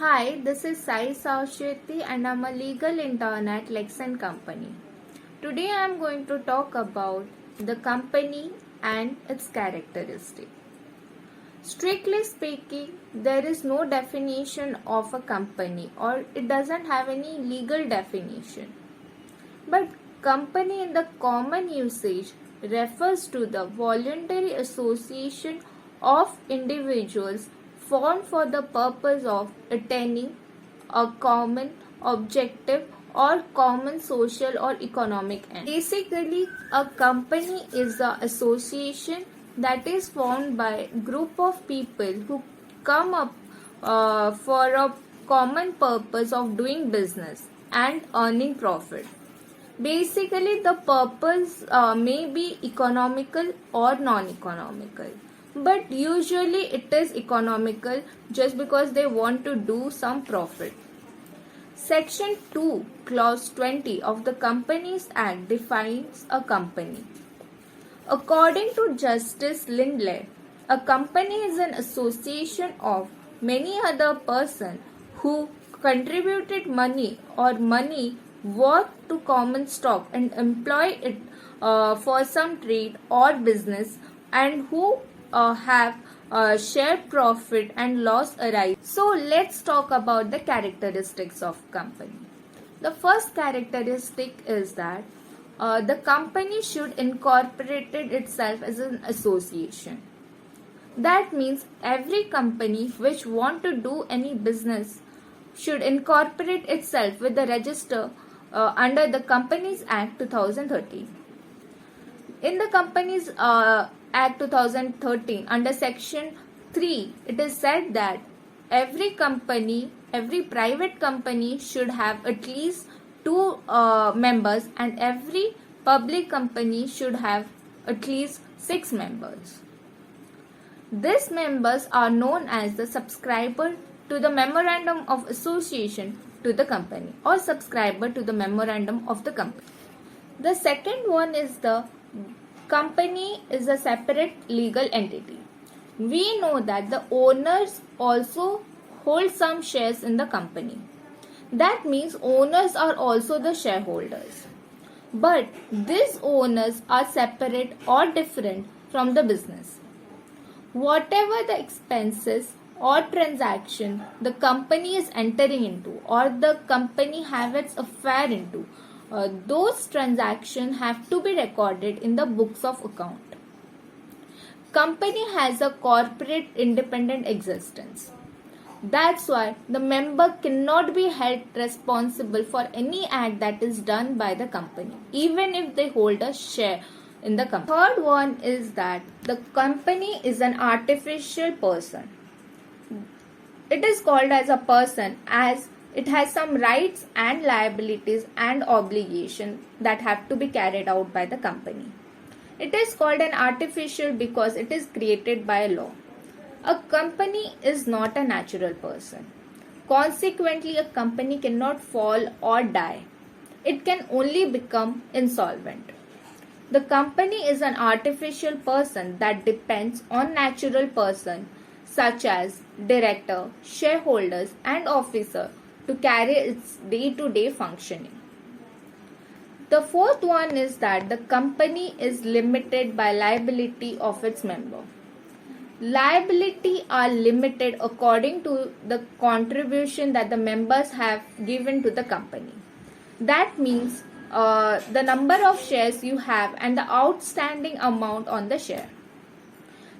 Hi, this is Sai Sausheti and I'm a legal intern at Lex & Company. Today I am going to talk about the company and its characteristic. Strictly speaking, there is no definition of a company or it doesn't have any legal definition. But company in the common usage refers to the voluntary association of individuals formed for the purpose of attaining a common objective or common social or economic end. Basically, a company is an association that is formed by a group of people who come up for a common purpose of doing business and earning profit. Basically, the purpose may be economical or non-economical, but usually it is economical just because they want to do some profit. Section 2, Clause 20 of the Companies Act defines a company. According to Justice Lindley, a company is an association of many other persons who contributed money or money worth to common stock and employ it for some trade or business and who have share profit and loss arise. So let's talk about the characteristics of company. The first characteristic is that the company should incorporate itself as an association. That means every company which want to do any business should incorporate itself with the register under the Companies Act 2013. In the Companies Act 2013, under Section 3, it is said that every private company should have at least 2 members and every public company should have at least 6 members. These members are known as the subscriber to the Memorandum of Association to the company or subscriber to the Memorandum of the company. The second one is the company is a separate legal entity. We know that the owners also hold some shares in the company. That means owners are also the shareholders. But these owners are separate or different from the business. Whatever the expenses or transaction the company is entering into or the company have its affair into, those transactions have to be recorded in the books of account. Company has a corporate independent existence. That's why the member cannot be held responsible for any act that is done by the company, even if they hold a share in the company. Third one is that the company is an artificial person. It is called as a person as it has some rights and liabilities and obligations that have to be carried out by the company. It is called an artificial because it is created by law. A company is not a natural person. Consequently, a company cannot fall or die. It can only become insolvent. The company is an artificial person that depends on natural person such as director, shareholders and officer to carry its day-to-day functioning. The fourth one is that the company is limited by liability of its member. Liability are limited according to the contribution that the members have given to the company. That means the number of shares you have and the outstanding amount on the share.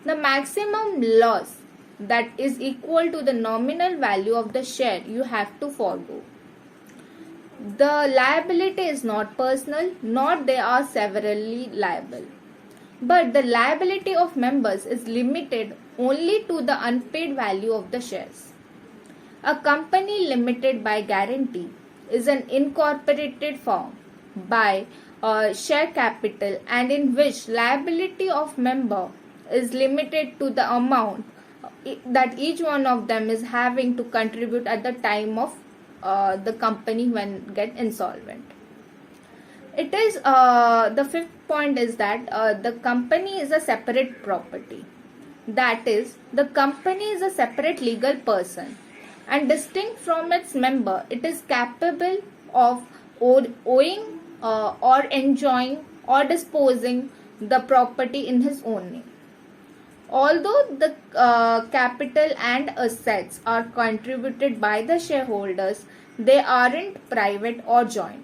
The maximum loss that is equal to the nominal value of the share you have to forego. The liability is not personal, nor they are severally liable. But the liability of members is limited only to the unpaid value of the shares. A company limited by guarantee is an incorporated firm by share capital and in which liability of member is limited to the amount that each one of them is having to contribute at the time of the company when get insolvent. It is the fifth point is that the company is a separate property. That is, the company is a separate legal person and distinct from its member, it is capable of owing or enjoying or disposing the property in his own name. Although the capital and assets are contributed by the shareholders, they aren't private or joint.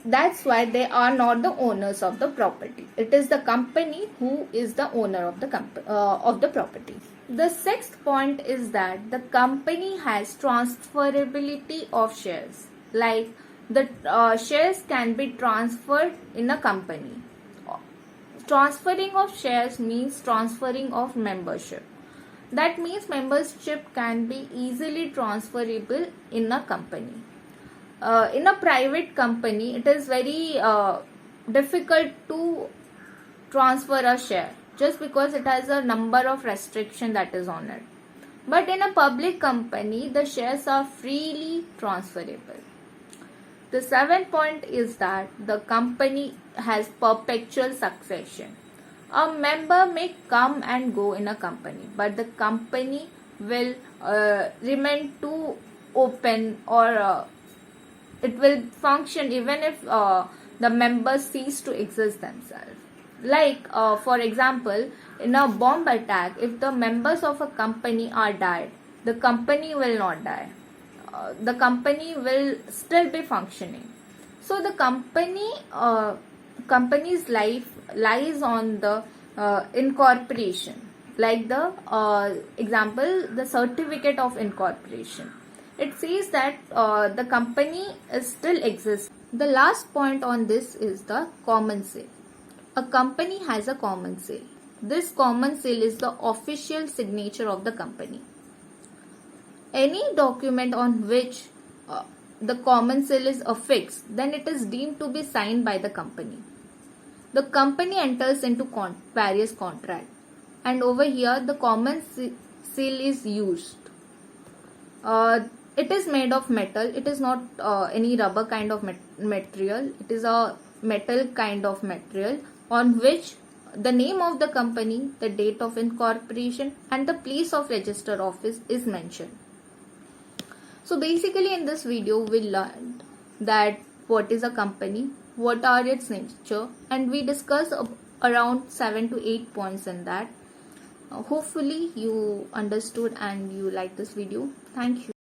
That's why they are not the owners of the property. It is the company who is the owner of the property. The sixth point is that the company has transferability of shares. Like the shares can be transferred in a company. Transferring of shares means transferring of membership. That means membership can be easily transferable in a company. In a private company, it is very difficult to transfer a share just because it has a number of restriction that is on it. But in a public company, the shares are freely transferable. The seventh point is that the company has perpetual succession. A member may come and go in a company, but the company will remain to open, or it will function even if the members cease to exist themselves. Like for example, in a bomb attack, if the members of a company are died, the company will not die. The company will still be functioning. So the company's life lies on the incorporation. Like the example, the certificate of incorporation. It says that the company still exists. The last point on this is the common sale. A company has a common sale. This common sale is the official signature of the company. Any document on which the common sale is affixed, then it is deemed to be signed by the company. The company enters into various contracts, and over here the common seal is used. It is made of metal. It is not any rubber kind of material. It is a metal kind of material on which the name of the company, the date of incorporation, and the place of register office is mentioned. So basically in this video we learned that what is a company, what are its nature, and we discussed around 7 to 8 points in that. Hopefully you understood and you like this video. Thank you.